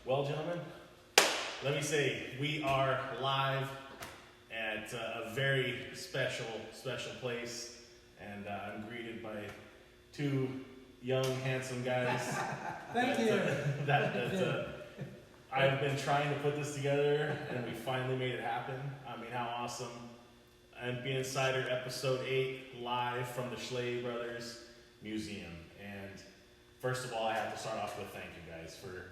Well, gentlemen, let me say we are live at a very special place, and I'm greeted by two young, handsome guys. Thank you. I've been trying to put this together, and we finally made it happen. I mean, how awesome. EMPI Insider Episode 8, live from the Schley Brothers Museum. And first of all, I have to start off with thank you guys for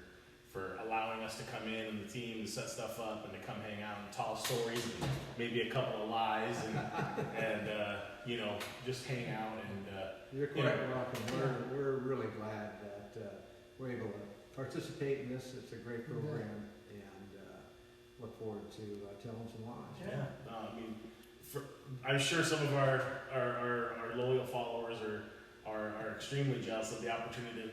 allowing us to come in and the team to set stuff up and to come hang out and tell stories and maybe a couple of lies and just hang out and you're quite welcome. We're really glad that we're able to participate in this. It's a great program, and look forward to telling some lies. Yeah, I'm sure some of our loyal followers are extremely jealous of the opportunity.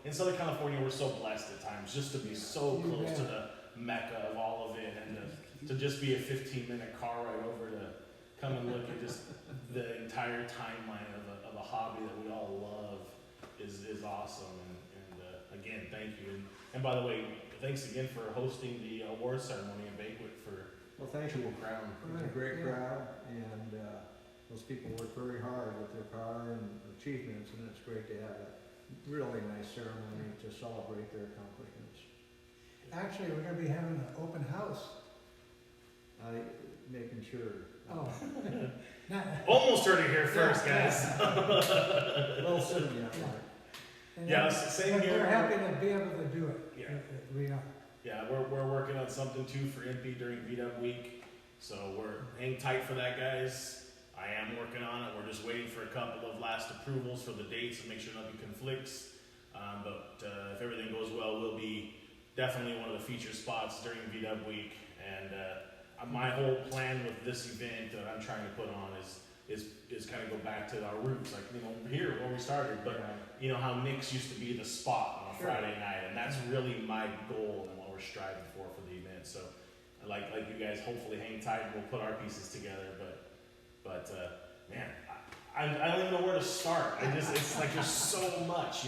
In Southern California, we're so blessed at times just to be so close to the mecca of all of it, and to just be a 15-minute car ride over to come and look at just the entire timeline of a hobby that we all love is awesome. And again, thank you. And by the way, thanks again for hosting the award ceremony and banquet for Triple Crown. It was a great crowd, and those people work very hard with their car and achievements, and it's great to have a really nice ceremony to celebrate their accomplishments. Actually, we're going to be having an open house. Making sure. Oh. Almost heard it here first, guys. Well, soon, same here. We're happy to be able to do it. Yeah. We are. Yeah, we're working on something too for EMPI during VW week, so hang tight for that, guys. I am working on it. We're just waiting for a couple of last approvals for the dates and make sure nothing conflicts. But if everything goes well, we'll be definitely one of the featured spots during VW week. And my whole plan with this event that I'm trying to put on is kind of go back to our roots, like here where we started. But how Nick's used to be the spot on a Friday night, and that's really my goal and what we're striving for the event. So, like you guys, hopefully hang tight and we'll put our pieces together. But man, I don't even know where to start. It's like there's so much.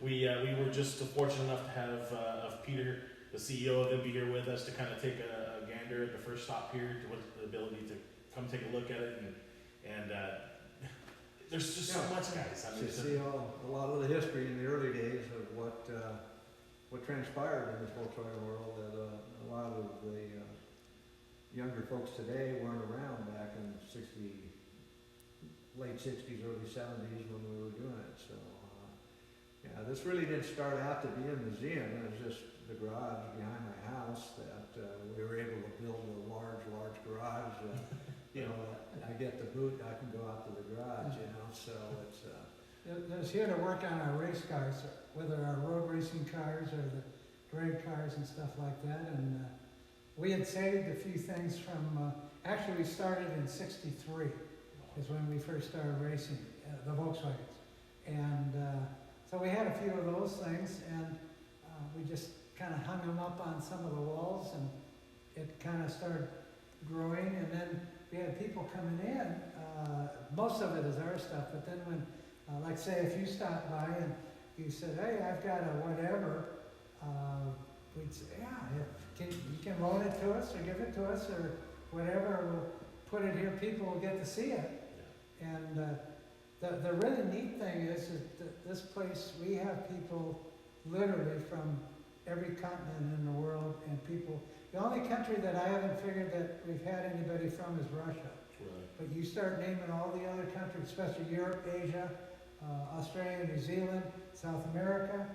We were just fortunate enough to have Peter, the CEO of EMPI, here with us to kind of take a gander at the first stop here, with the ability to come take a look at it, and there's just so much, guys. To see a lot of the history in the early days of what transpired in this Volkswagen world, that a lot of the younger folks today weren't around back in late 60s, early 70s when we were doing it. So, this really didn't start out to be a museum. It was just the garage behind my house that we were able to build a large garage. I get the boot, I can go out to the garage, so it's... It was here to work on our race cars, whether our road racing cars or the drag cars and stuff like that. And we had saved a few things from, actually we started in '63 is when we first started racing, the Volkswagens. And so we had a few of those things, and we just kind of hung them up on some of the walls, and it kind of started growing. And then we had people coming in. Most of it is our stuff, but then when, like say, if you stopped by and you said, hey, I've got a whatever, we'd say, you can loan it to us or give it to us or whatever. We'll put it here. People will get to see it. And the really neat thing is that this place, we have people literally from every continent in the world, and people. The only country that I haven't figured that we've had anybody from is Russia. Really? But you start naming all the other countries, especially Europe, Asia, Australia, New Zealand, South America.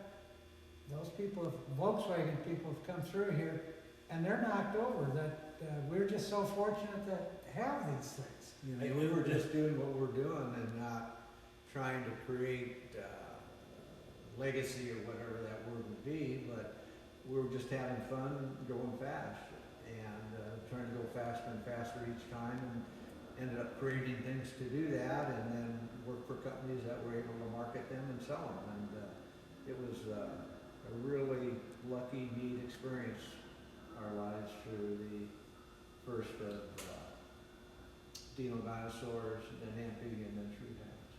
Those people, Volkswagen people, have come through here, and they're knocked over. That we're just so fortunate to have these things. We were just doing what we're doing and not trying to create legacy or whatever that word would be, but we were just having fun going fast and trying to go faster and faster each time, and ended up creating things to do that, and then work for companies that were able to market them and sell them. And it was a really lucky, neat experience, our lives through the first of Dino Dinosaurs, then EMPI, and then True House.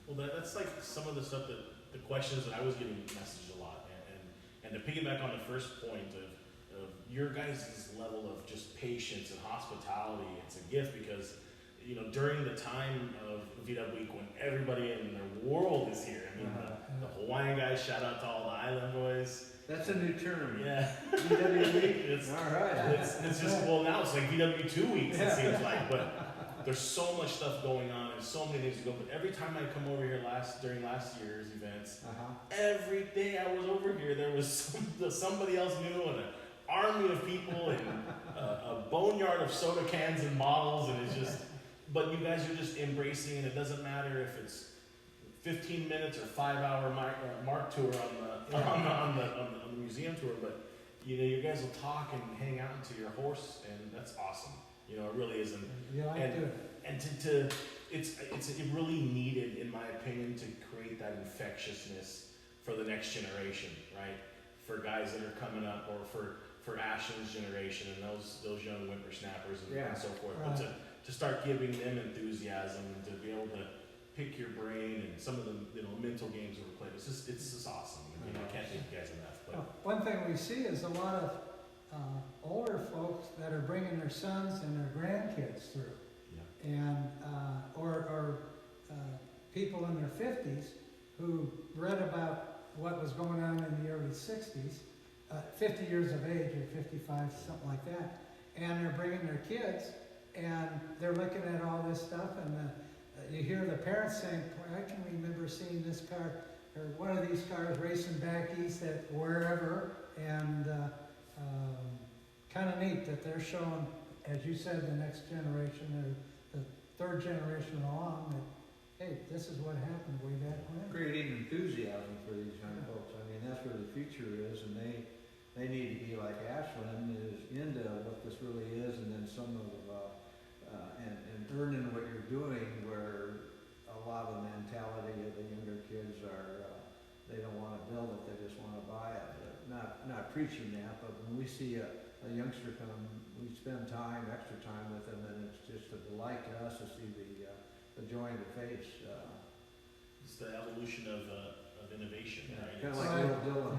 Well, that's like some of the stuff the questions that I was getting messaged a lot, and to piggyback on the first point of your guys' level of just patience and hospitality, it's a gift because, you know, during the time of VW Week when everybody in the world is here, I mean, the Hawaiian guys, shout out to all the island boys. That's a new term. Yeah. VW week. It's, All right. it's just, well, now it's like VW 2 weeks, it seems like, but there's so much stuff going on and so many things to go. But every time I come over here during last year's events, every day I was over here, there was somebody else new and an army of people and a boneyard of soda cans and bottles, and it's just, but you guys are just embracing, and it doesn't matter if it's 15 minutes or 5-hour mark tour on the museum tour, but you know, you guys will talk and hang out into your horse, and that's awesome. You know, it really is. And it really needed, in my opinion, to create that infectiousness for the next generation, right? For guys that are coming up, or for Ashton's generation and those young whippersnappers and so forth. Right. But to start giving them enthusiasm and to be able to pick your brain and some of the, you know, mental games that we played. It's just awesome. I mean, I can't thank you guys enough. But One thing we see is a lot of older folks that are bringing their sons and their grandkids through, and or people in their 50s who read about what was going on in the early 60s, 50 years of age or 55, something like that, and they're bringing their kids, and they're looking at all this stuff, and you hear the parents saying, "I can remember seeing this car or one of these cars racing back east at wherever," and kind of neat that they're showing, as you said, the next generation or the third generation along that, hey, this is what happened way back when. Creating enthusiasm for these young folks. I mean, that's where the future is, and they need to be like Ashland, is into what this really is, and then some of and earning what you're doing, where a lot of the mentality of the younger kids are they don't want to build it, they just want to buy it. Not preaching that, but when we see a youngster come, we spend extra time with them, and it's just a delight to us to see the joy in the face. it's the evolution of innovation, right? Kind of like Little Dylan.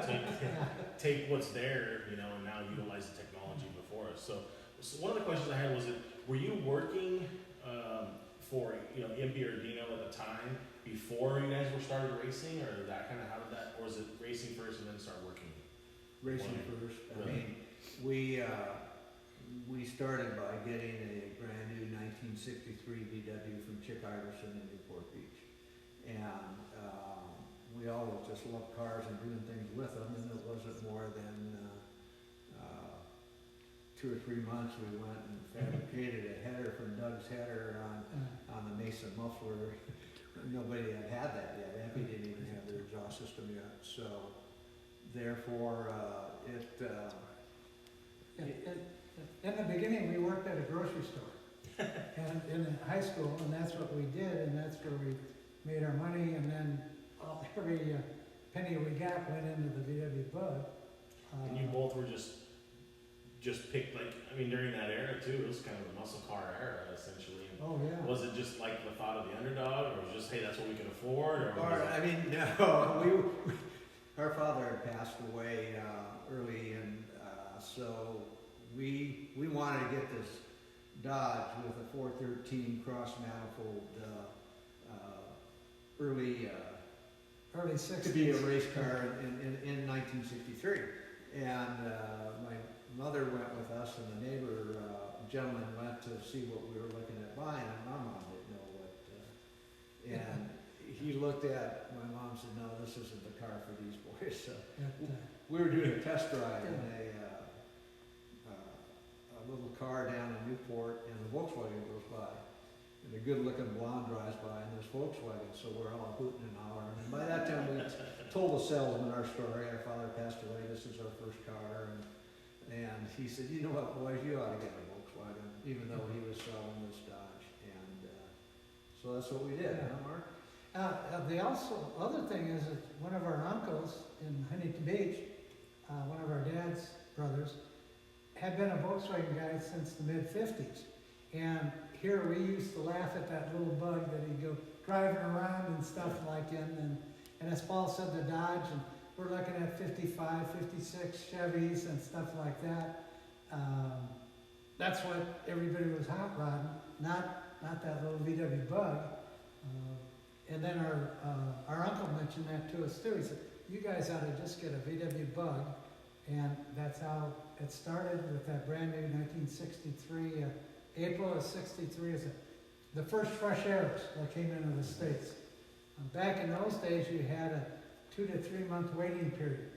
You know, take what's there, you know, and now utilize the technology before us. So one of the questions I had was, were you working for, you know, EMPI or Dino at the time before you guys were started racing, or that kind of, how did that, or was it racing first and then start working? Racing first. Really? I mean, we started by getting a brand new 1963 VW from Chick Iverson in Newport Beach, and we always just loved cars and doing things with them. And it wasn't more than 2 or 3 months we went and fabricated a header from Doug's header on the Mason muffler. Nobody had that yet. EMPI didn't even have their exhaust system yet. So therefore, in the beginning, we worked at a grocery store and in high school, and that's what we did, and that's where we made our money, and then every penny we got went into the VW Bug. And you both were just picked, like, I mean, during that era too, it was kind of the muscle car era, essentially. Oh, yeah. Was it just like the thought of the underdog, or was it just, hey, that's what we can afford? Or I mean, no, our father had passed away early, and so we wanted to get this Dodge with a 413 cross manifold early 60s. to be a race car in 1963. And my mother went with us, and the neighbor gentleman went to see what we were looking at buying, and my mom didn't know what. And he looked at my mom and said, "No, this isn't the car for these boys." So we were doing a test drive in a little car down in Newport, and the Volkswagen goes by. And a good-looking blonde drives by in this Volkswagen, so we're all hooting and hollering. And by that time, we told the salesman our story. Our father passed away. This is our first car, and he said, "You know what, boys, you ought to get a Volkswagen," even though he was selling this Dodge. And so that's what we did, huh, Mark? The other thing is that one of our uncles in Huntington Beach, one of our dad's brothers, had been a Volkswagen guy since the mid-50s. And here we used to laugh at that little Bug that he'd go driving around and stuff like it. And as Paul said, the Dodge, and we're looking at 55, 56 Chevys and stuff like that. That's what everybody was hot rodding, not that little VW Bug. And then our uncle mentioned that to us too. He said, you guys ought to just get a VW Bug. And that's how it started with that brand new 1963, April of 63 is the first fresh airs that came into the States. Back in those days, you had a 2 to 3 month waiting period.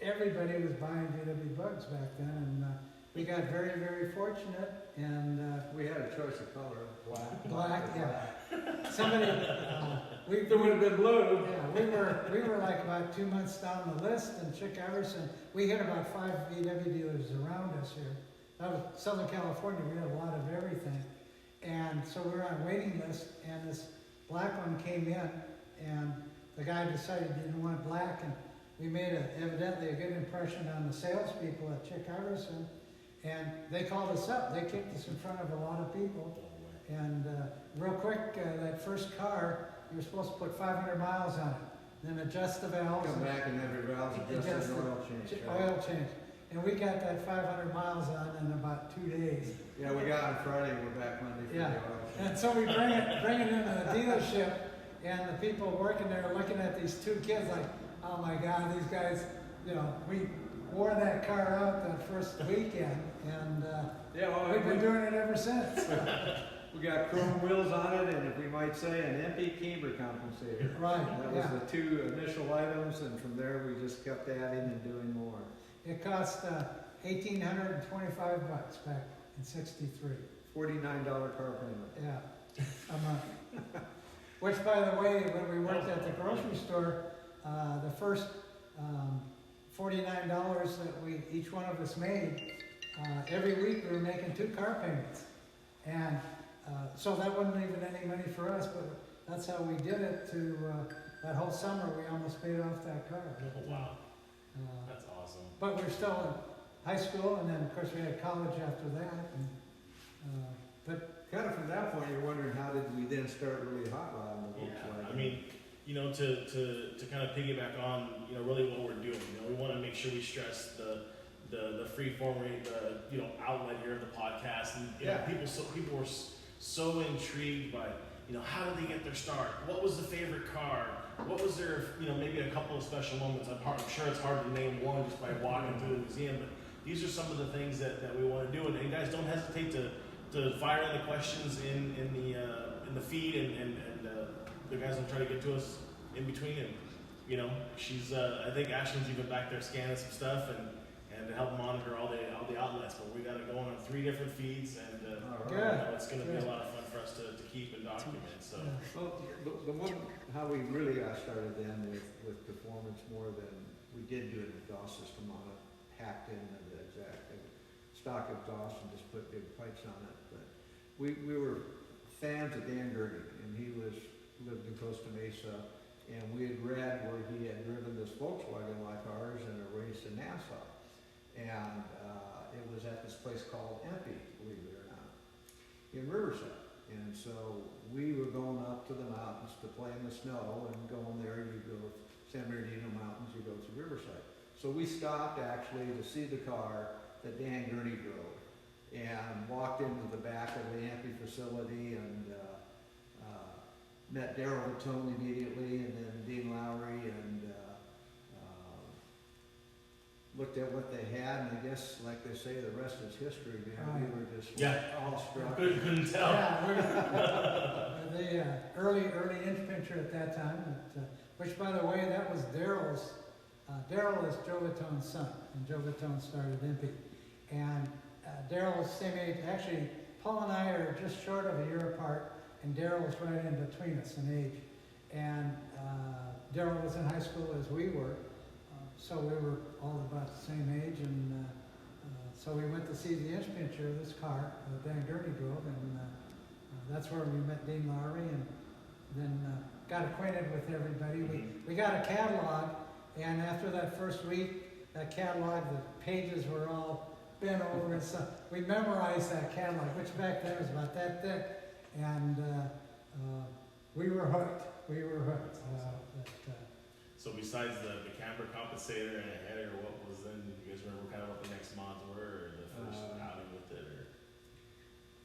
Everybody was buying VW Bugs back then, and we got very, very fortunate. And We had a choice of color, black. Black, yeah. Somebody, There would have been blue. yeah, we were like about 2 months down the list, and Chick Iverson, we had about 5 VW dealers around us here. That was Southern California, we had a lot of everything. And so we were on a waiting list, and this black one came in, and the guy decided he didn't want black, and we made evidently a good impression on the salespeople at Chick Iverson, and they called us up. They kicked us in front of a lot of people. And real quick, that first car, you were supposed to put 500 miles on it, then adjust the valves. Come back and every valve adjust an oil change. Oil change. And we got that 500 miles on in about 2 days. Yeah, we got on Friday, we're back Monday for the oil change. And so we bring it into the dealership, and the people working there are looking at these 2 kids like, oh my God, these guys, you know, we wore that car out that first weekend, and we've been doing it ever since. We got chrome wheels on it, and if we might say, an EMPI camber compensator. Right, That was the 2 initial items, and from there we just kept adding and doing more. It cost $1,825 back in '63. $49 car payment. Yeah, a month. Which, by the way, when we worked at the grocery store, the first $49 that each one of us made, every week we were making 2 car payments. And so that wasn't even any money for us, but that's how we did it that whole summer. We almost paid off that car. Oh, wow. That's awesome. But we're still in high school, and then of course we had college after that. And, but Kind of from that point, you're wondering how did we then start really hot rodding the Volkswagen? I mean, you know, to kind of piggyback on, you know, really what we're doing. You know, we want to make sure we stress the free form rate, outlet here of the podcast, and you know, people were so intrigued by, you know, how did they get their start? What was the favorite car? What was their, you know, maybe a couple of special moments? I'm sure it's hard to name one just by walking through the museum, but these are some of the things that we want to do. And guys, don't hesitate to fire in the questions in the feed, and the guys will try to get to us in between. And you know, she's I think Ashlyn's even back there scanning some stuff and to help monitor all the outlets. But we got it going on 3 different feeds, and you know, it's going to be a lot of fun for us to keep and document. So, Well, the one, how we really got started then with performance more than we did do an exhaust system on it, hacked into the exact stock exhaust and just put big pipes on it. But we were fans of Dan Gurney, and he lived in Costa Mesa, and we had read where he had driven this Volkswagen like ours in a race in Nassau. And it was at this place called EMPI, believe it or not, in Riverside. And so we were going up to the mountains to play in the snow, and going there, you go San Bernardino Mountains, you go to Riverside. So we stopped actually to see the car that Dan Gurney drove, and walked into the back of the EMPI facility, and met Daryl Latone immediately, and then Dean Lowry, and looked at what they had, and I guess, like they say, the rest is history, man. We were just all struck. couldn't tell. yeah, the early inch pincher at that time, which by the way, that was Daryl's. Daryl is Joe Latone's son, and Joe Latone started EMPI. And Daryl's same age. Actually, Paul and I are just short of a year apart, and Daryl's right in between us in age. And Daryl was in high school as we were, so we were all about the same age. And so we went to see the inch pincher of this car that Dan Gurney drove, and that's where we met Dean Lowry, and then got acquainted with everybody. We got a catalog, and after that first week, that catalog, the pages were all bent over, and so we memorized that catalog, which back then was about that thick, and we were hooked. So besides the camber compensator and a header, what was then, you guys remember kind of what the next mods were, or the first outing with it, or?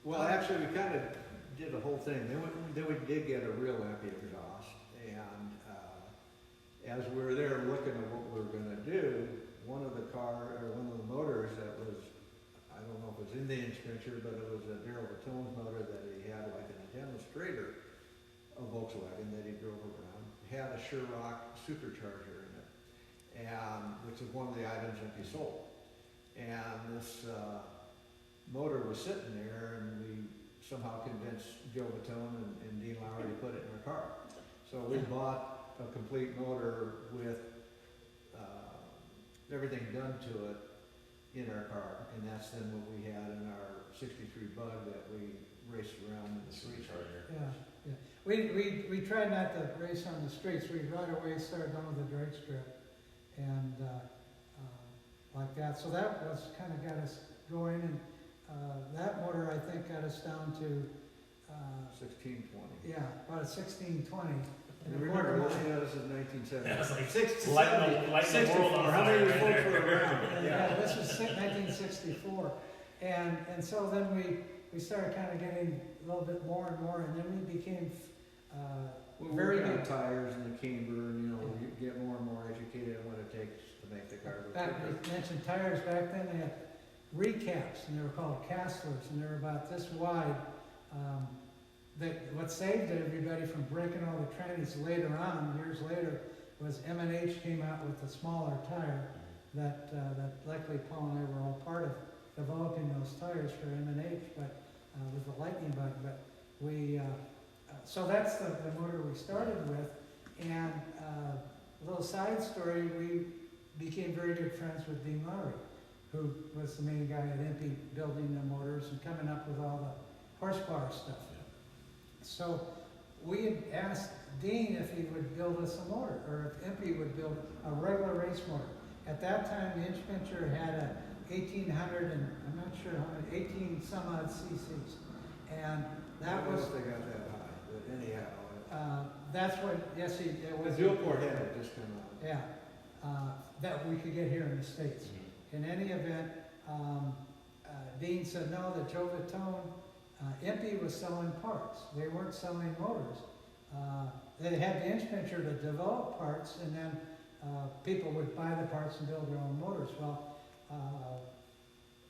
Well, actually, we kind of did the whole thing. Then we did get a real EMPI exhaust, and as we were there looking at what we were going to do, one of the motors that was, I don't know if it was in the inch pincher, but it was a Daryl Batone's motor that he had like in a demonstrator, a Volkswagen that he drove around, had a Sherrock supercharger in it, and which is one of the items that he sold. And this motor was sitting there, and we somehow convinced Joe Batone and Dean Lowry to put it in our car. So we bought a complete motor with everything done to it in our car, and that's then what we had in our '63 Bug that we raced around in the streets. Yeah. We tried not to race on the streets. We right away started on the drag strip, and like that. So that was kind of got us going, and that motor I think got us down to 1620. yeah, about a 1620. And remember, this is 1970. Yeah, it's like 60, lighting the world on How many fire. folks were around? Yeah, this was 1964, and so then we started kind of getting a little bit more and more, and then we became Well, very we're on good. tires and the camber, and you get more and more educated on what it takes to make the car go Back, quicker. you mentioned tires back then, they had recaps, and they were called castlers, and they were about this wide. What saved everybody from breaking all the trannies later on, years later, was M&H came out with a smaller tire that luckily Paul and I were all part of developing those tires for M&H, but with the lightning bug. But we, so that's the motor we started with, and a little side story, we became very good friends with Dean Lowry, who was the main guy at EMPI building the motors and coming up with all the horsepower stuff. So we had asked Dean if he would build us a motor, or if EMPI would build a regular race motor. At that time, the inch pincher had a 1800 and I'm not sure how many, 18 some odd cc's, and that I don't know was if they got that high, but anyhow. that's what it was. The dual port had it just come out. Yeah, that we could get here in the States. In any event, Dean said no, that Joe Vitone, EMPI was selling parts. They weren't selling motors. They had the inch pincher to develop parts, and then people would buy the parts and build their own motors. Well,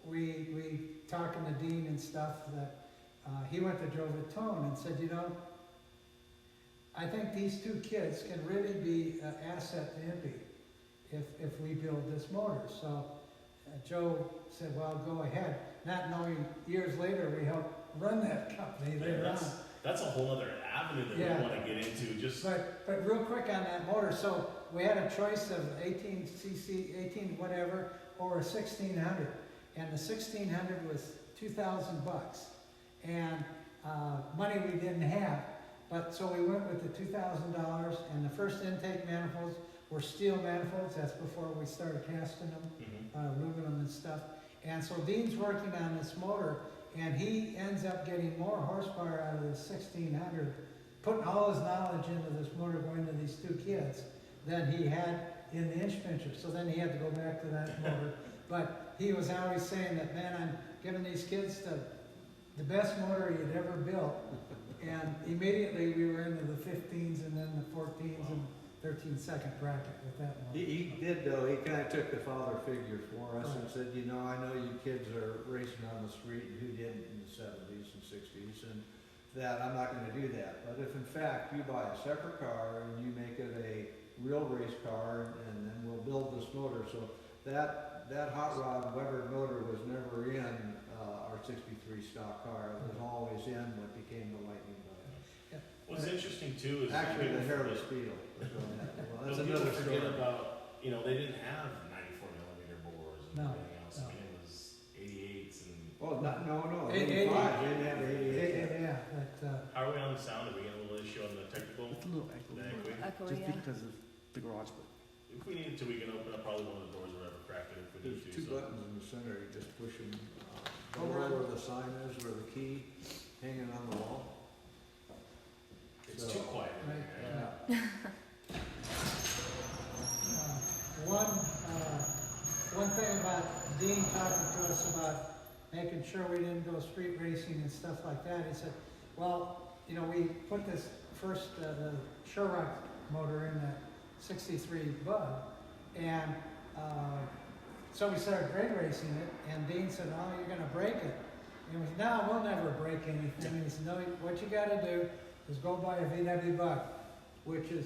we talking to Dean and stuff, that he went to Joe Vitone and said, I think these two kids can really be an asset to EMPI if we build this motor. So Joe said, well, go ahead. Not knowing years later we helped run that company later on. That's a whole other avenue that Yeah. we want to get into. Just But real quick on that motor, so we had a choice of 18 cc, 18 whatever, or a 1600. And the 1600 was $2,000, and money we didn't have. But so we went with the $2,000, and the first intake manifolds were steel manifolds. That's before we started casting them, aluminum and stuff. And so Dean's working on this motor, and he ends up getting more horsepower out of this 1600, putting all his knowledge into this motor going to these two kids than he had in the inch pincher. So then he had to go back to that motor. But he was always saying that, man, I'm giving these kids the best motor he'd ever built. And immediately we were into the 15s and then the 14s and 13-second bracket with that motor. He did, though, he kind of took the father figure for us and said, I know you kids are racing on the street, and who didn't in the 70s and 60s, and that I'm not going to do that. But if in fact you buy a separate car and you make it a real race car, and then we'll build this motor. So that hot rod Weber motor was never in our 63 stock car. It was always in what became the Lightning Bug. what's interesting too is Actually, the people Harris forget- Beetle. Well, that's people another forget story. about, they didn't have 94 millimeter bores and No, everything else. no. I mean, it was 88s and. Well, no, 85. 88. We didn't have 88. Yeah, but How are we on the sound? Are we getting a little issue on the technical? It's a little echo, The echo? Echo, just yeah. because of the garage, but If we needed to, we can open up probably one of the doors or whatever, crack it if we There's need to. two so. buttons in the center, you just push them over where the sign is, where the key hanging on the wall. It's So- too quiet in Right. there. Yeah. Dean talking to us about making sure we didn't go street racing and stuff like that, he said, well, you know, we put this first, the Sherrock motor in that 63 Bug, and so we started drag racing it, and Dean said, oh, you're gonna break it. And we said, no, we'll never break anything. And he said, no, what you gotta do is go buy a VW Bug,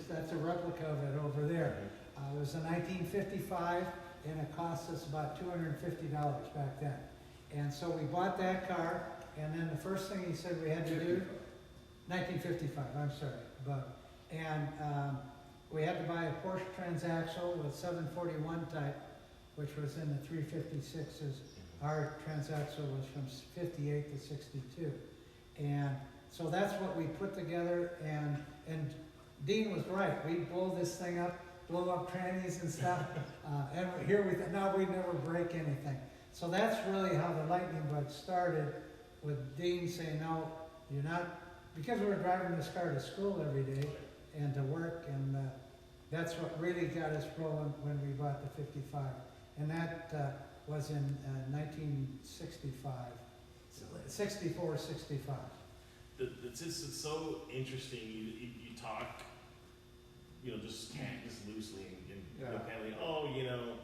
that's a replica of it over there. It was a 1955, and it cost us about $250 back then. And so we bought that car, and then the first thing he said we had to do, 1955, I'm sorry, Bug. And we had to buy a Porsche transaxle with 741 type, which was in the 356s. Our transaxle was from 58 to 62. And so that's what we put together, and Dean was right. We'd blow this thing up, blow up trannies and stuff, and here we thought, no, we'd never break anything. So that's really how the Lightning Bug started, with Dean saying, no, you're not, because we were driving this car to school every day and to work, and that's what really got us rolling when we bought the 55. And that was in 1965, 64, 65. It's so interesting. You talk, you know, just loosely and kind of, oh, you know,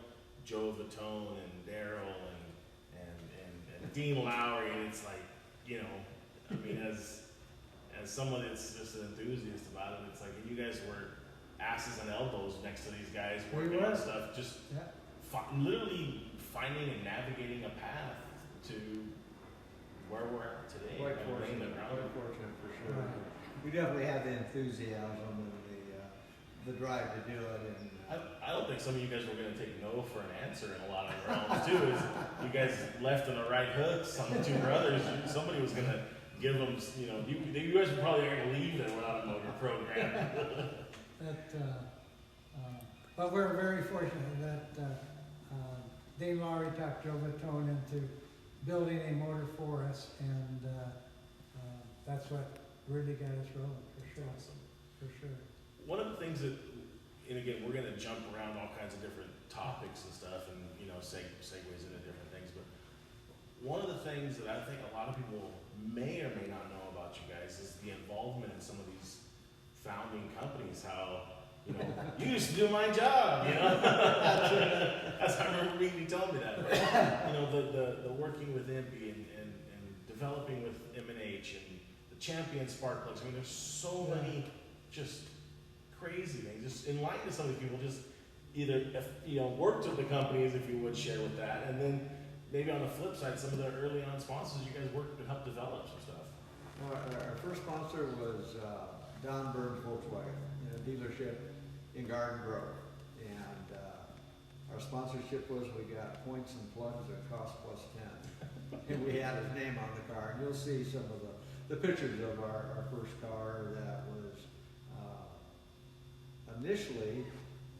Joe Vitone and Daryl and Dean Lowry, and it's like, you know, I mean, as someone that's just an enthusiast about it, it's like you guys were asses and elbows next to these guys working on stuff, just literally finding and navigating a path to where we're at today. Quite fortunate for sure. Right. We definitely had the enthusiasm and the drive to do it. And I don't think some of you guys were going to take no for an answer in a lot of realms too. Is you guys left on the right hooks on the two brothers? Somebody was going to give them, you know, you guys were probably going to leave there without a motor program. But we're very fortunate that Dave Lowry talked Joe Vitone into building a motor for us, and that's what really got us rolling, for sure. Awesome. For sure. One of the things that, and again, we're going to jump around all kinds of different topics and stuff, and you know, segues into different things. But one of the things that I think a lot of people may or may not know about you guys is the involvement in some of these founding companies. How, you know, you used to do my job, you know. That's I remember you telling me that. But, you know, the working with EMPI and developing with M&H and the champion spark plugs. I mean, there's so many just crazy things. Just enlighten to some of these people. Just either, you know, worked with the companies, if you would share with that, and then maybe on the flip side, some of the early on sponsors you guys worked and helped develop some stuff. Well, our first sponsor was Don Burns Volkswagen, a dealership in Garden Grove. And our sponsorship was we got points and plugs at cost plus 10. And we had his name on the car. And you'll see some of the pictures of our first car that was initially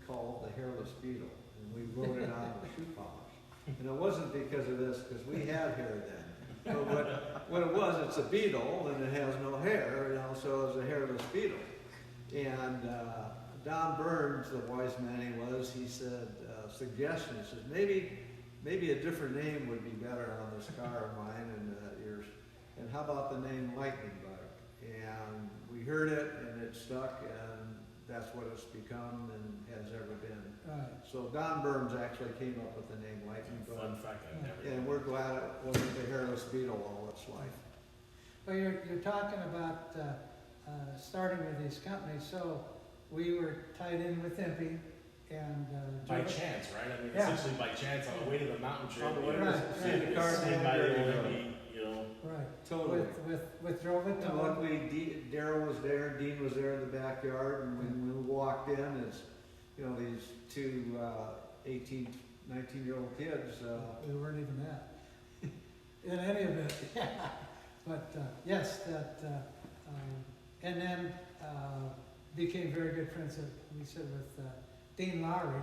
called the Hairless Beetle. And we wrote it on the shoe polish. And it wasn't because of this, because we had hair then. But what it was, it's a beetle and it has no hair, you know, so it's a hairless beetle. And Don Burns, the wise man he was, he said, suggestion, he says, maybe a different name would be better on this car of mine and yours. And how about the name Lightning Bug? And we heard it and it stuck, and that's what it's become and has ever been. Right. So Don Burns actually came up with the name Lightning Bug. Fun fact, I never. And we're glad it wasn't the hairless beetle all its life. Well, you're talking about starting with these companies, so we were tied in with EMPI, and By chance, right? I mean, Yeah. essentially by chance on the way to the mountain trip. On the way you to know, the- seeing the it car seen down by the there, EMPI, you know. right, Totally. with Joe And Vitone. luckily, Daryl was there, Dean was there in the backyard, and when we walked in, it's, you know, these two 18, 19-year-old kids. We weren't even that. In any event, yeah. But yes, that, and then became very good friends, we said, with Dean Lowry.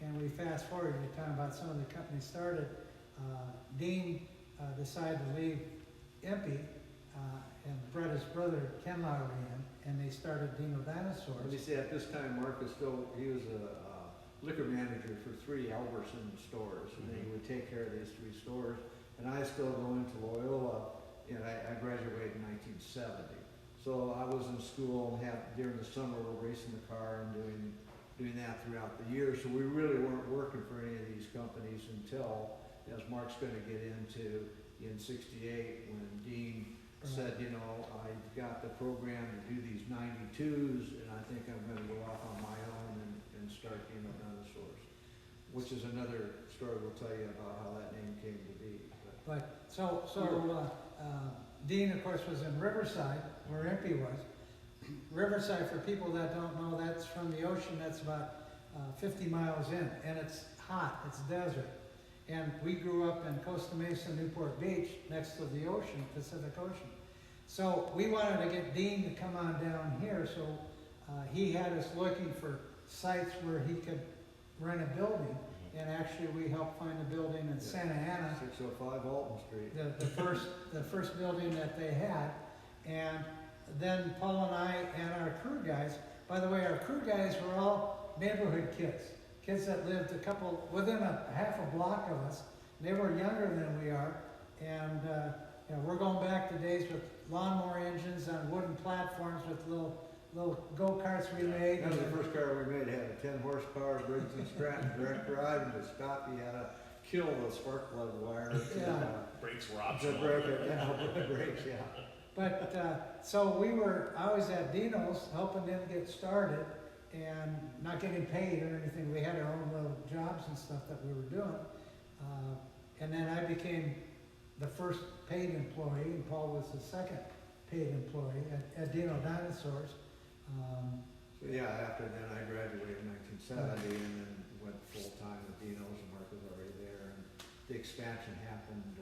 And we fast forward, you're talking about some of the companies started. Dean decided to leave EMPI and brought his brother Ken Lowry in, and they started Dino Let me Dinosaurs. say, at this time, Mark was still, he was liquor manager for 3 Albertson stores, and he would take care of these 3 stores. And I still go into Loyola, and I graduated in 1970. So I was in school and during the summer we're racing the car and doing that throughout the year. So we really weren't working for any of these companies until, as Mark's going to get into, in '68 when Dean said, you know, I've got the program to do these 92s, and I think I'm going to go off on my own and start Dino Dinosaurs, which is another story we'll tell you about how that name came to be. But Dean, of course, was in Riverside, where EMPI was. Riverside, for people that don't know, that's from the ocean. That's about 50 miles in, and it's hot. It's desert. And we grew up in Costa Mesa, Newport Beach, next to the ocean, Pacific Ocean. So we wanted to get Dean to come on down here, so he had us looking for sites where he could rent a building, and actually we helped find a building in Santa Ana. 605 Alton Street. The first building that they had, and then Paul and I and our crew guys, by the way, our crew guys were all neighborhood kids that lived within a half a block of us. They were younger than we are, and you know, we're going back to days with lawnmower engines on wooden platforms with little go-karts we made. That was the first car we made. It had a 10 horsepower Briggs and Stratton direct drive, and to stop you had to kill the spark plug wire. Brakes were optional. Brakes, yeah. But so I was at Dino's helping them get started and not getting paid or anything. We had our own little jobs and stuff that we were doing. And then I became the first paid employee, and Paul was the second paid employee at Dino Dinosaurs. So yeah, after then I graduated in 1970 and then went full-time at Dino's, and Mark was already there, and the expansion happened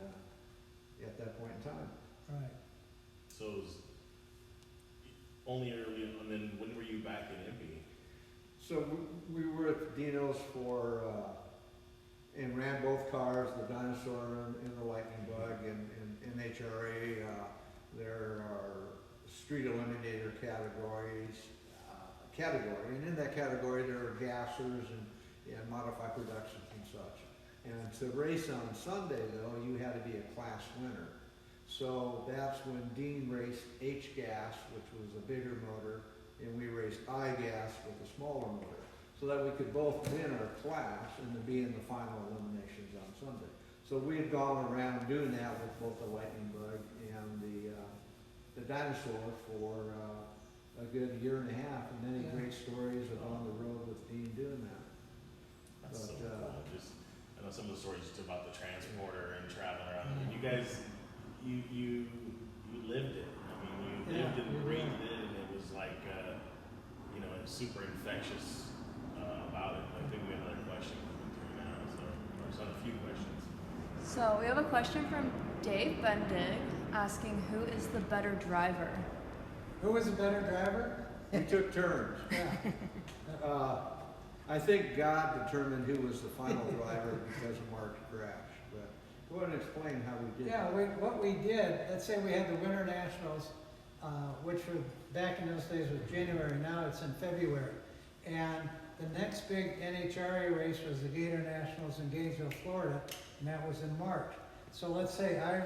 at that point in time. Right. So it was only early, and then when were you back at EMPI? So we were at Dino's and ran both cars, the Dinosaur and the Lightning Bug, and NHRA. There are street eliminator category, and in that category there are gassers and modified productions and such. And to race on Sunday, though, you had to be a class winner. So that's when Dean raced H-gas, which was a bigger motor, and we raced I-gas with a smaller motor, so that we could both win our class and to be in the final eliminations on Sunday. So we had gone around doing that with both the Lightning Bug and the Dinosaur for a good year and a half, and many great stories of on the road with Dean doing that. That's so cool. I know some of the stories just about the transporter and traveling around. You guys, you lived it. I mean, you lived and breathed it, and it was like, you know, it's super infectious about it. I think we have another question coming through now, so there's a few questions. So we have a question from Dave Bendig asking, who is the better driver? Who was a better driver? We took turns. Yeah. I think God determined who was the final driver because of Mark's crash. But go ahead and explain how we did that. What we did, let's say we had the Winter Nationals, which were back in those days was January, now it's in February. And the next big NHRA race was the Gator Nationals in Gainesville, Florida, and that was in March. So let's say I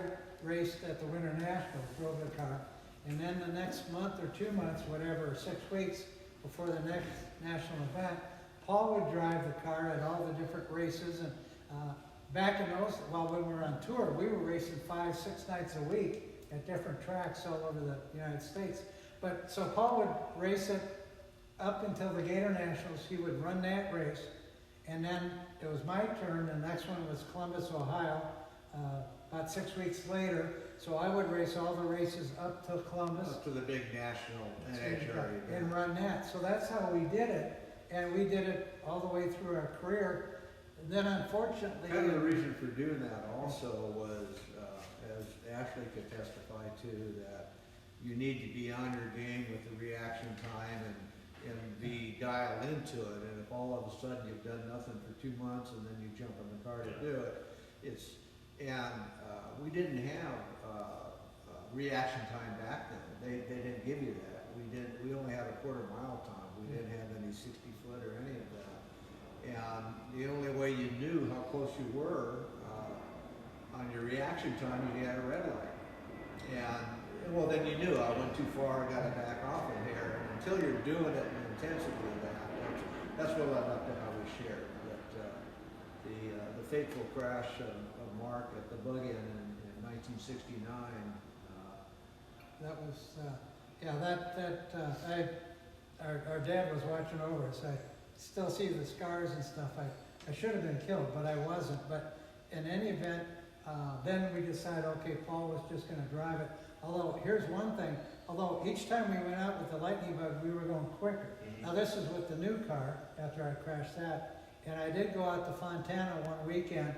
raced at the Winter Nationals, drove the car, and then the next month or 2 months, whatever, 6 weeks before the next national event, Paul would drive the car at all the different races. And back in those, when we were on tour, we were racing 5-6 nights a week at different tracks all over the United States. But so Paul would race it up until the Gator Nationals. He would run that race, and then it was my turn. The next one was Columbus, Ohio, about 6 weeks later. So I would race all the races up to Columbus. Up to the big national NHRA. And run that. So that's how we did it. And we did it all the way through our career. And then unfortunately... Kind of the reason for doing that also was, as Ashley could testify to, that you need to be on your game with the reaction time and be dialed into it. And if all of a sudden you've done nothing for 2 months and then you jump in the car to do it, we didn't have reaction time back then. They didn't give you that. We only had a quarter mile time. We didn't have any 60-foot or any of that. And the only way you knew how close you were on your reaction time, you had a red light. And well, then you knew I went too far, I got to back off in here. And until you're doing it in intensity of that's what led up to how we shared. But the fateful crash of Mark at the Bug-In in 1969. That was, our dad was watching over us. I still see the scars and stuff. I should have been killed, but I wasn't. But in any event, then we decided, okay, Paul was just going to drive it. Although, here's one thing. Although each time we went out with the lightning bug, we were going quicker. Mm-hmm. Now, this is with the new car, after I crashed that. And I did go out to Fontana one weekend,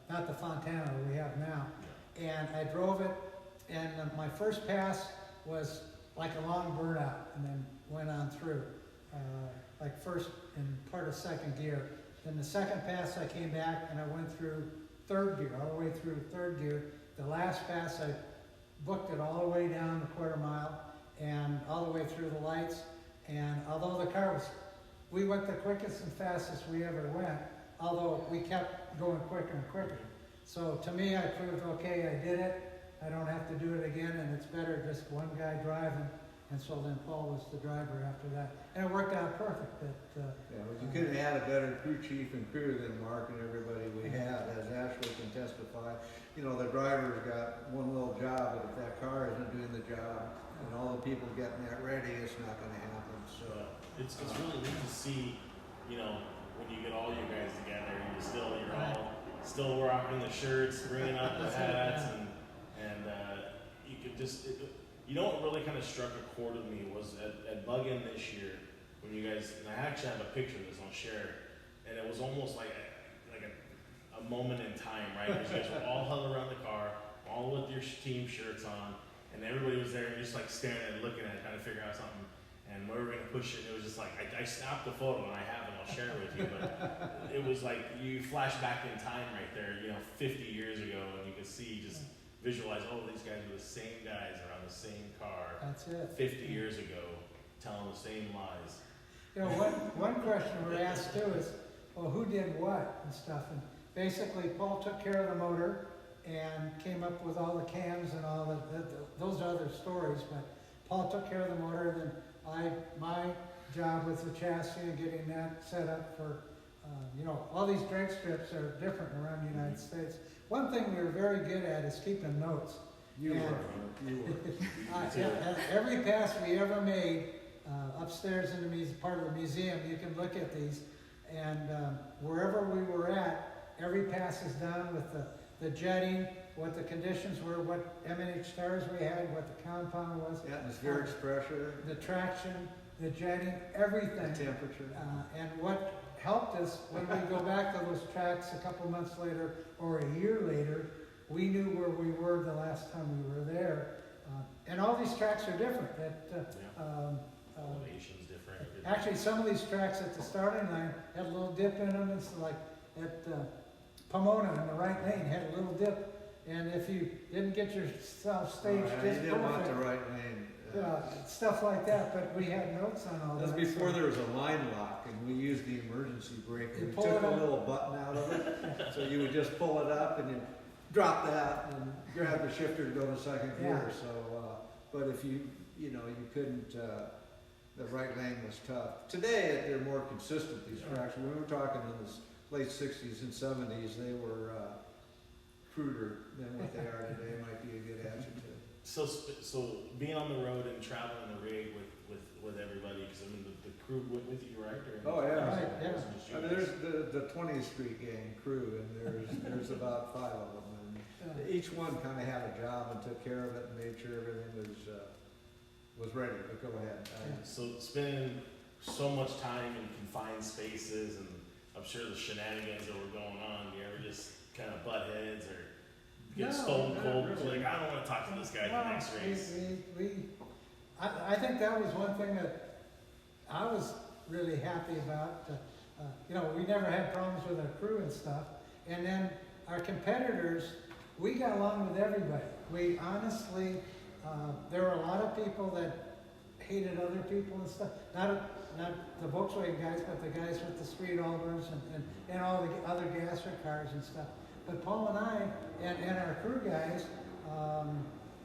not the Fontana we have now. And I drove it, and my first pass was like a long burnout, and then went on through, like first and part of second gear. Then the second pass I came back, and I went through third gear, all the way through third gear. The last pass I booked it all the way down the quarter mile, and all the way through the lights. And although the car was, we went the quickest and fastest we ever went, although we kept going quicker and quicker. So to me, I proved, okay, I did it. I don't have to do it again, and it's better just one guy driving. And so then Paul was the driver after that. And it worked out perfect. You couldn't have had a better crew chief and crew than Mark and everybody we had, as Ashley can testify. You know, the driver's got one little job, but if that car isn't doing the job, and all the people getting that ready, it's not going to happen. So it's really neat to see, you know, when you get all you guys together, you're all still rocking the shirts, bringing out the hats, and you could just. You know what really kind of struck a chord with me was at Bug-In this year when you guys, and I actually have a picture of this, I'll share it, and it was almost like a moment in time, right? Because you guys were all huddled around the car, all with your team shirts on, and everybody was there just like staring and looking at it, trying to figure out something, and we were going to push it, and it was just like, I snapped the photo, and I have it, I'll share it with you, but it was like, you flash back in time right there, you know, 50 years ago, and you could see, just visualize, oh, these guys were the same guys that are on the same car. That's it. 50 years ago, telling the same lies. You know, one question we're asked too is, well, who did what and stuff? And basically, Paul took care of the motor and came up with all the cams and all those other stories. But Paul took care of the motor. Then my job was the chassis and getting that set up for, you know, all these drag strips are different around the United States. One thing we were very good at is keeping notes. You were. Every pass we ever made, upstairs in the part of the museum, you can look at these, and wherever we were at, every pass is done with the jetting, what the conditions were, what MNH stars we had, what the compound was. Atmospheric pressure. The traction, the jetting, everything. The temperature. And what helped us when we go back to those tracks a couple months later or a year later, we knew where we were the last time we were there. And all these tracks are different. Elevation's different. Actually, some of these tracks at the starting line had a little dip in them. It's like at Pomona in the right lane had a little dip. And if you didn't get yourself staged just you didn't want the perfect, right lane. stuff like that. But we had notes on all that. That was before there was a line lock, and we used the emergency brake. You We pull took it a up. little button out of it, so you would just pull it up and you drop that and grab the shifter to go to second gear. Yeah. So, but if you couldn't, the right lane was tough. Today, they're more consistent, these tracks. When we were talking in the late 60s and 70s, they were cruder than what they are today, might be a good adjective. So being on the road and traveling the rig with everybody, because I mean the crew went with you, right? Oh, yeah. Right, yeah. It wasn't just you I mean, guys? there's the 20th Street Gang crew, and there's about 5 of them, and each one kind of had a job and took care of it and made sure everything was ready. But go ahead. So spending so much time in confined spaces, and I'm sure the shenanigans that were going on, do you ever just kind of butt heads or get No, stone not cold? really. Like, I don't want to talk to this guy the next race. I think that was one thing that I was really happy about. You know, we never had problems with our crew and stuff. And then our competitors, we got along with everybody. We honestly, there were a lot of people that hated other people and stuff. not the Volkswagen guys, but the guys with the street Albers and all the other gasser cars and stuff. But Paul and I and our crew guys,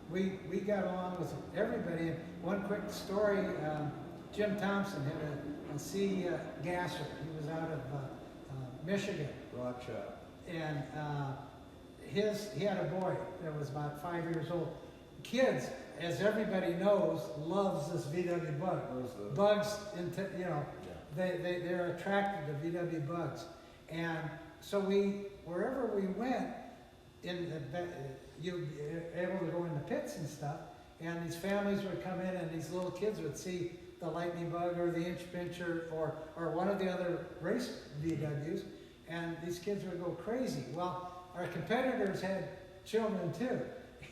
we got along with everybody. And one quick story, Jim Thompson had a C gasser. He was out of Michigan. Broad shot. And he had a boy that was about 5 years old. Kids, as everybody knows, loves this VW bug. Bugs, they're attracted to VW bugs. And so wherever we went, you'd be able to go in the pits and stuff, and these families would come in and these little kids would see the lightning bug or the inch pincher or one of the other race VWs, and these kids would go crazy. Well, our competitors had children too,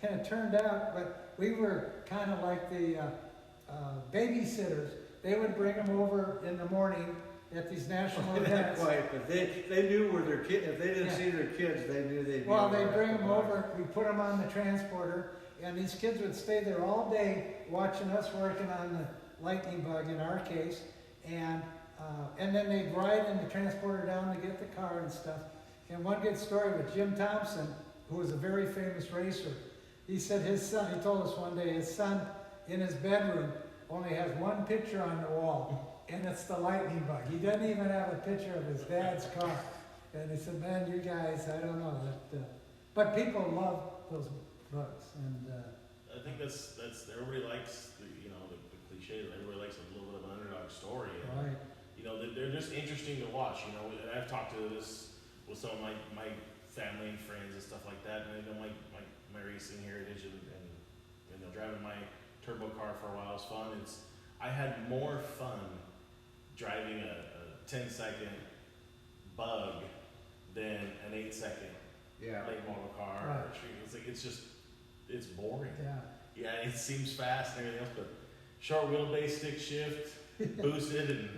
and it turned out, but we were kind of like the babysitters. They would bring them over in the morning at these national events. Quite, but they knew where their kid. If they didn't see their kids, they knew they'd be. Well, they bring them over. We put them on the transporter, and these kids would stay there all day watching us working on the lightning bug in our case, and then they'd ride in the transporter down to get the car and stuff. And one good story with Jim Thompson, who was a very famous racer. He said his son. He told us one day his son in his bedroom only has one picture on the wall. And it's the lightning bug. He doesn't even have a picture of his dad's car. And he said, "Man, you guys, I don't know that." But people love those bugs, and I think that's everybody likes the cliche. Everybody likes a little bit of an underdog story. And, right. They're just interesting to watch. And I've talked to this with some of my family and friends and stuff like that, and they know my racing heritage and driving my turbo car for a while was fun. I had more fun driving a 10-second bug than an 8-second late model car. Right. It's boring. Yeah. Yeah, it seems fast and everything else, but short wheelbase, stick shift, boosted, and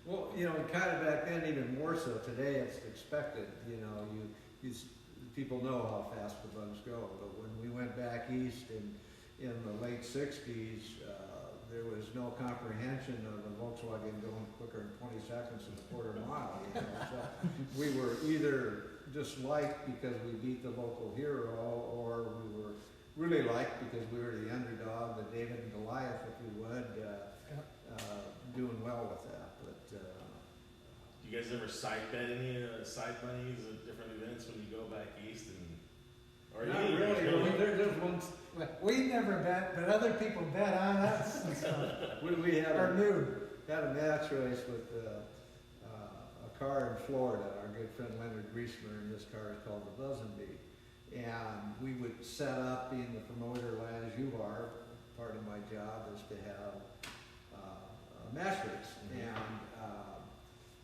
Well, kind of back then, even more so. Today, it's expected. People know how fast the bugs go. But when we went back east in the late '60s. There was no comprehension of the Volkswagen going quicker than 20 seconds in a quarter mile. So we were either disliked because we beat the local hero, or we were really liked because we were the underdog, the David and Goliath, if you would, doing well with that. But do you guys ever side bet any side monies at different events when you go back east? Not really. There's one. We never bet, but other people bet on us and stuff. We had or new. Had a match race with a car in Florida. Our good friend Leonard Griesmer, and this car is called the Buzzin' And we would set up, being the promoter as you are. Part of my job is to have a match race,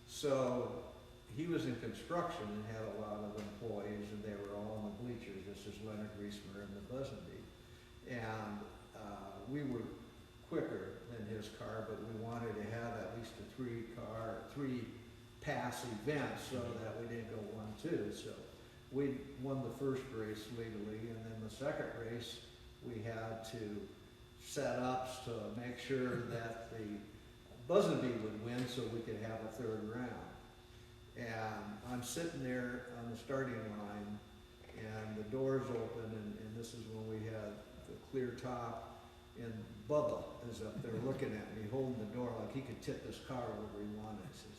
so he was in construction and had a lot of employees, and they were all in the bleachers. This is Leonard Griesmer and the Buzzin'. And we were quicker than his car, but we wanted to have at least a three pass event so that we didn't go 1-2. So we won the first race legally, and then the second race we had to set ups to make sure that the Buzzin' would win so we could have a third round. And I'm sitting there on the starting line, and the doors open, and this is when we had the clear top, and Bubba is up there looking at me, holding the door like he could tip this car wherever he wanted. He says,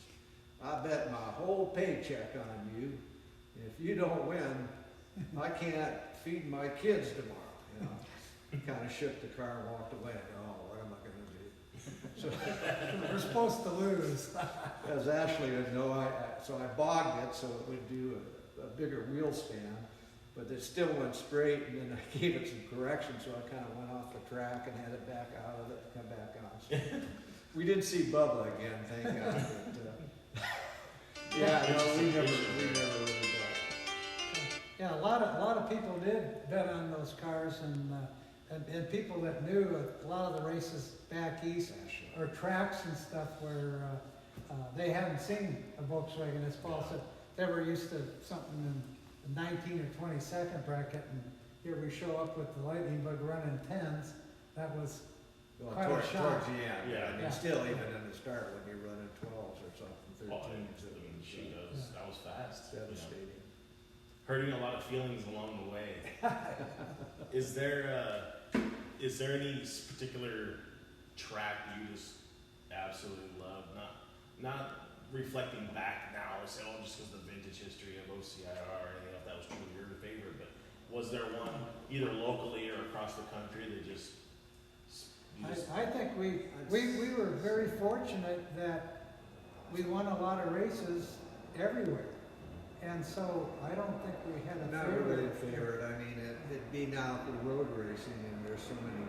"I bet my whole paycheck on you. If you don't win, I can't feed my kids tomorrow." He kind of shook the car and walked away. Oh, what am I going to do? So we're supposed to lose. As Ashley would know, so I bogged it so it would do a bigger wheel span, but it still went straight, and then I gave it some correction, so I kind of went off the track and had it back out of it and come back on. So we did see Bubba again, thank God. But, we never really bet. Yeah, a lot of people did bet on those cars, and people that knew a lot of the races back east or tracks and stuff where they hadn't seen a Volkswagen. As Paul said, they were used to something in the 19 or 22nd bracket, and here we show up with the lightning bug running 10s. That was Well, quite a towards shot. the end, Yeah. I mean, Yeah. still even in the start when you're running 12s or something, Oh, 13s, I mean, she it does. That was fast. was you know. devastating. Hurting a lot of feelings along the way. Is there any particular track you just absolutely love? Not reflecting back now, say, oh, just because the vintage history of OCIR or anything, if that was truly your favorite, but was there one either locally or across the country that just you just I think we were very fortunate that we won a lot of races everywhere. And so I don't think we had a Not favorite. really a favorite, I mean, it'd be now for road racing and there's so many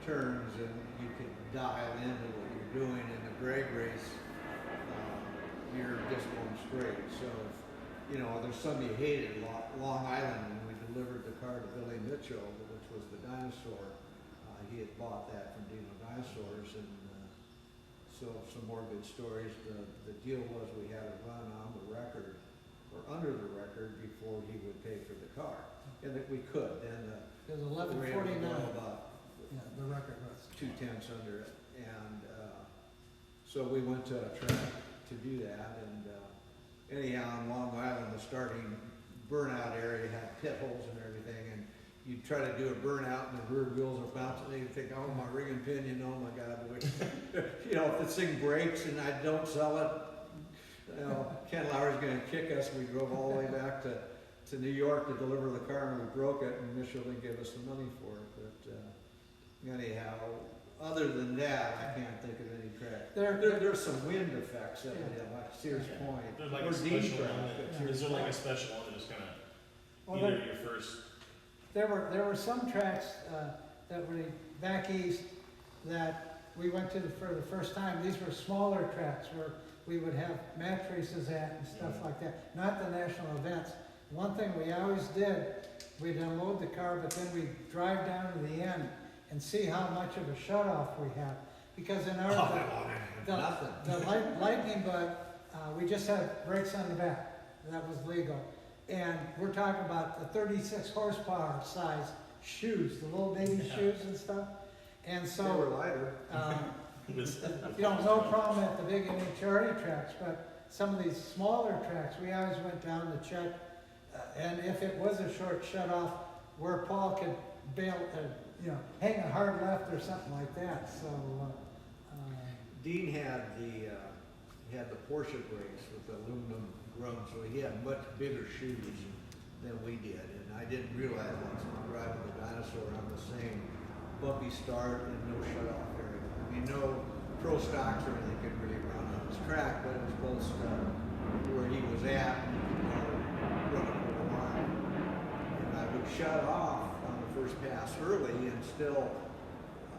turns and you could dial into what you're doing in the drag race. You're just going straight, so if, you know, there's some you hated, Long Island, when we delivered the car to Billy Mitchell, which was the dinosaur, he had bought that from Dino Dinosaurs, and so some more good stories. The deal was we had to run on the record, or under the record, before he would pay for the car, and that we could, then It was we were able to 11:49. go about Yeah, the record was. 2/10 under it, and so we went to a track to do that, and anyhow, on Long Island, the starting burnout area had pit holes and everything, and you try to do a burnout and the rear wheels are bouncing, and you think, oh, my ring and pinion, oh my God, you know, if this thing breaks and I don't sell it, you know, Ken Lauer's gonna kick us. We drove all the way back to New York to deliver the car, and we broke it, and Mitchell didn't give us the money for it, but anyhow, other than that, I can't think of any track. There's some wind effects at it, like Sears Yeah. Point. there's like or a Dean special track one at that, Sears is there like a Point. special one that just kind of Well, either your first there were some tracks that were back east that we went to for the first time. These were smaller tracks where we would have match races at and stuff like that, not the national events. One thing we always did, we'd unload the car, but then we'd drive down to the end and see how much of a shutoff we had. Because in our, Nothing. the lightning bug, we just had brakes on the back. That was legal. And we're talking about the 36 horsepower size shoes, the little baby shoes and stuff. And They were so, lighter. you know, no problem at the big NHRA tracks, but some of these smaller tracks, we always went down to check. And if it was a short shutoff, where Paul could bail, you know, hang a hard left or something like that. So, Dean had the Porsche brakes with the aluminum drum, so he had much bigger shoes than we did. And I didn't realize that, so driving the dinosaur on the same bumpy start and no shutoff area. I mean, no pro stocks or anything could really run on this track, but it was close to where he was at, and you could run up the line. And I would shut off on the first pass early, and still,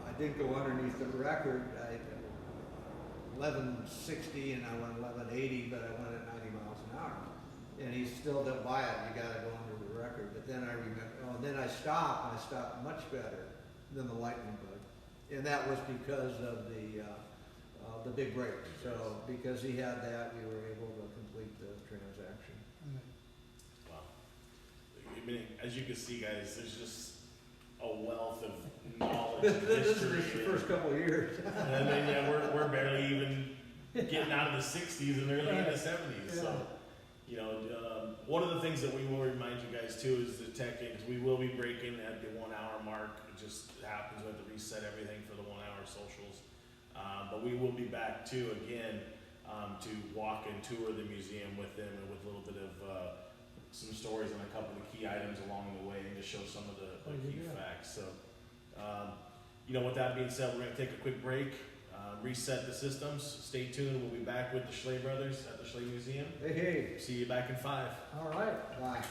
I didn't go underneath the record. I 1160 and I went 1180, but I went at 90 miles an hour. And he still didn't buy it. You got to go under the record. But then I remember, oh, and then I stopped, and I stopped much better than the lightning bug, and that was because of the big break. So because he had that, we were able to complete the transaction. Wow. I mean, as you can see, guys, there's just a wealth of knowledge and This history. is the first couple of years. And then, yeah, we're barely even getting out of the 60s and early in the 70s. So, you know, one of the things that we will remind you guys too is the tech in, because we will be breaking at the 1 hour mark. It just happens. We have to reset everything for the 1 hour socials. But we will be back too, again, to walk and tour the museum with them, and with a little bit of some stories on a couple of the key items along the way, and to show some of the key facts. So, you know, with that being said, we're going to take a quick break, reset the systems. Stay tuned. We'll be back with the Schley Brothers at the Schley Museum. Hey, See you back in 5. all right. bye.